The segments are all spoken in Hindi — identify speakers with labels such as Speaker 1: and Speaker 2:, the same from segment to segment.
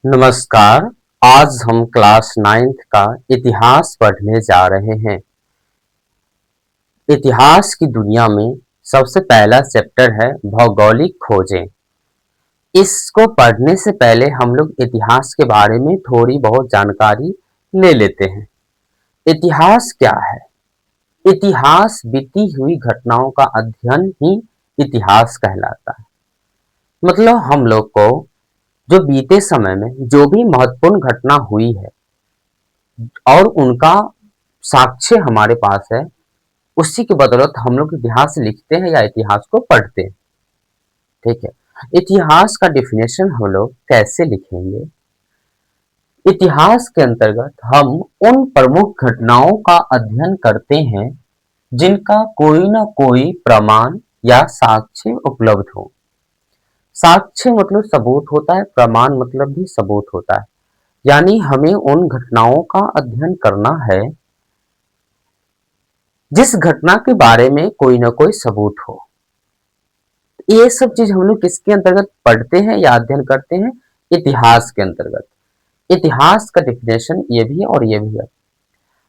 Speaker 1: नमस्कार। आज हम क्लास 9th का इतिहास पढ़ने जा रहे हैं। इतिहास की दुनिया में सबसे पहला चैप्टर है भौगोलिक खोजें। इसको पढ़ने से पहले हम लोग इतिहास के बारे में थोड़ी बहुत जानकारी ले लेते हैं। इतिहास क्या है? इतिहास बीती हुई घटनाओं का अध्ययन ही इतिहास कहलाता है। मतलब हम लोग को जो बीते समय में जो भी महत्वपूर्ण घटना हुई है और उनका साक्ष्य हमारे पास है, उसी की बदौलत हम लोग इतिहास लिखते हैं या इतिहास को पढ़ते हैं। ठीक है। इतिहास का डिफिनेशन हम लोग कैसे लिखेंगे? इतिहास के अंतर्गत हम उन प्रमुख घटनाओं का अध्ययन करते हैं जिनका कोई ना कोई प्रमाण या साक्ष्य उपलब्ध हो। साक्ष्य मतलब सबूत होता है, प्रमाण मतलब भी सबूत होता है। यानी हमें उन घटनाओं का अध्ययन करना है जिस घटना के बारे में कोई ना कोई सबूत हो। ये सब चीज हम लोग किसके अंतर्गत पढ़ते हैं या अध्ययन करते हैं? इतिहास के अंतर्गत। इतिहास का डिफिनेशन ये भी है और ये भी है,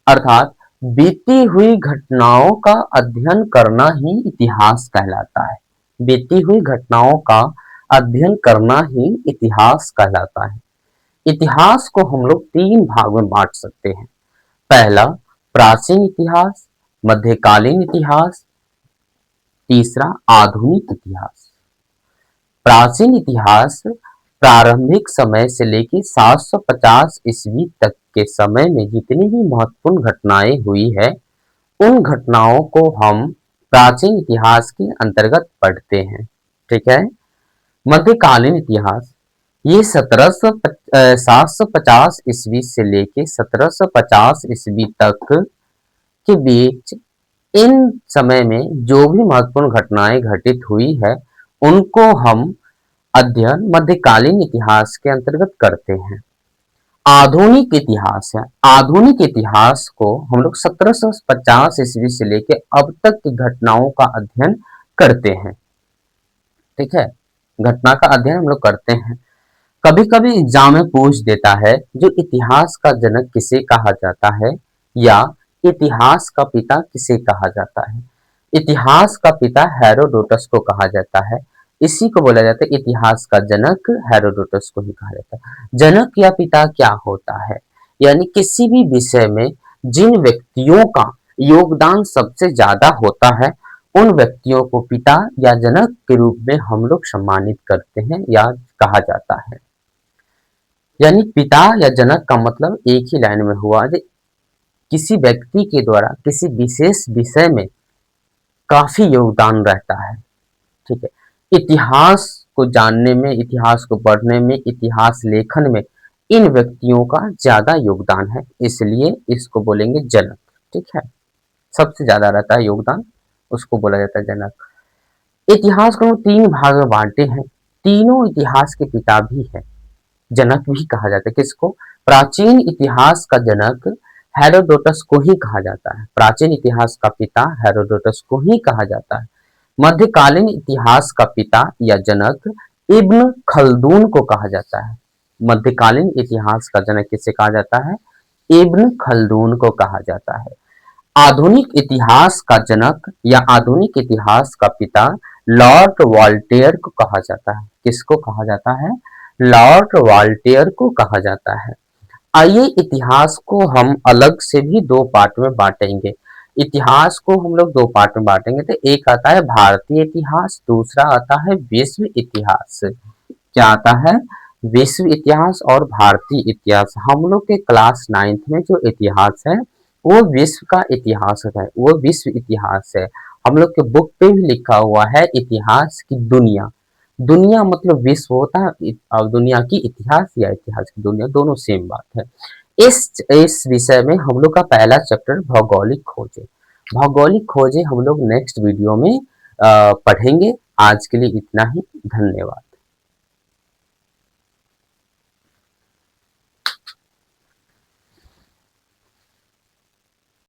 Speaker 1: अर्थात बीती हुई घटनाओं का अध्ययन करना ही इतिहास कहलाता है। बीती हुई घटनाओं का अध्ययन करना ही इतिहास कहलाता है। इतिहास को हम लोग तीन भाग में बांट सकते हैं। पहला प्राचीन इतिहास, मध्यकालीन इतिहास, तीसरा आधुनिक इतिहास। प्राचीन इतिहास प्रारंभिक समय से लेकर 750 ईस्वी तक के समय में जितनी भी महत्वपूर्ण घटनाएं हुई है, उन घटनाओं को हम प्राचीन इतिहास के अंतर्गत पढ़ते हैं। ठीक है। मध्यकालीन इतिहास ये 750 ईस्वी से लेके 1750 ईस्वी तक के बीच इन समय में जो भी महत्वपूर्ण घटनाएं घटित हुई है, उनको हम अध्ययन मध्यकालीन इतिहास के अंतर्गत करते हैं। आधुनिक इतिहास है। आधुनिक इतिहास को हम लोग 1750 ईस्वी से लेके अब तक की घटनाओं का अध्ययन करते हैं। ठीक है। घटना का अध्ययन हम लोग करते हैं। कभी कभी एग्जाम में पूछ देता है जो इतिहास का जनक किसे कहा जाता है या इतिहास का पिता किसे कहा जाता है। इतिहास का पिता हेरोडोटस को कहा जाता है। इसी को बोला जाता है इतिहास का जनक, हेरोडोटस को ही कहा जाता है। जनक या पिता क्या होता है? यानी किसी भी विषय में जिन व्यक्तियों का योगदान सबसे ज्यादा होता है, उन व्यक्तियों को पिता या जनक के रूप में हम लोग सम्मानित करते हैं या कहा जाता है। यानी पिता या जनक का मतलब एक ही लाइन में हुआ कि किसी व्यक्ति के द्वारा किसी विशेष विषय में काफी योगदान रहता है। ठीक है। इतिहास को जानने में, इतिहास को पढ़ने में, इतिहास लेखन में इन व्यक्तियों का ज्यादा योगदान है, इसलिए इसको बोलेंगे जनक। ठीक है। सबसे ज्यादा रहता है योगदान, उसको बोला जाता है जनक। इतिहास को हम तीन भाग में बांटे हैं। तीनों इतिहास के पिता भी है, जनक भी कहा जाता है। किसको? प्राचीन इतिहास का जनक हेरोडोटस को ही कहा जाता है। प्राचीन इतिहास का पिता हेरोडोटस को ही कहा जाता है। मध्यकालीन इतिहास का पिता या जनक इब्न खल्दून को कहा जाता है। मध्यकालीन इतिहास का जनक किसे कहा जाता है? इब्न खल्दून को कहा जाता है। आधुनिक इतिहास का जनक या आधुनिक इतिहास का पिता लॉर्ड वॉल्टेयर को कहा जाता है। किसको कहा जाता है? लॉर्ड वॉल्टेयर को कहा जाता है। आइए इतिहास को हम अलग से भी दो पार्ट में बांटेंगे। इतिहास को हम लोग दो पार्ट में बांटेंगे, तो एक आता है भारतीय इतिहास, दूसरा आता है विश्व इतिहास। क्या आता है? विश्व इतिहास और भारतीय इतिहास। हम लोग के क्लास 9th में जो इतिहास है वो विश्व का इतिहास है, वो विश्व इतिहास है। हम लोग के बुक पे भी लिखा हुआ है इतिहास की दुनिया। दुनिया मतलब विश्व होता है और दुनिया की इतिहास या इतिहास की दुनिया दोनों सेम बात है। इस विषय में हम लोग का पहला चैप्टर भौगोलिक खोजें। भौगोलिक खोजें हम लोग नेक्स्ट वीडियो में पढ़ेंगे। आज के लिए इतना ही। धन्यवाद।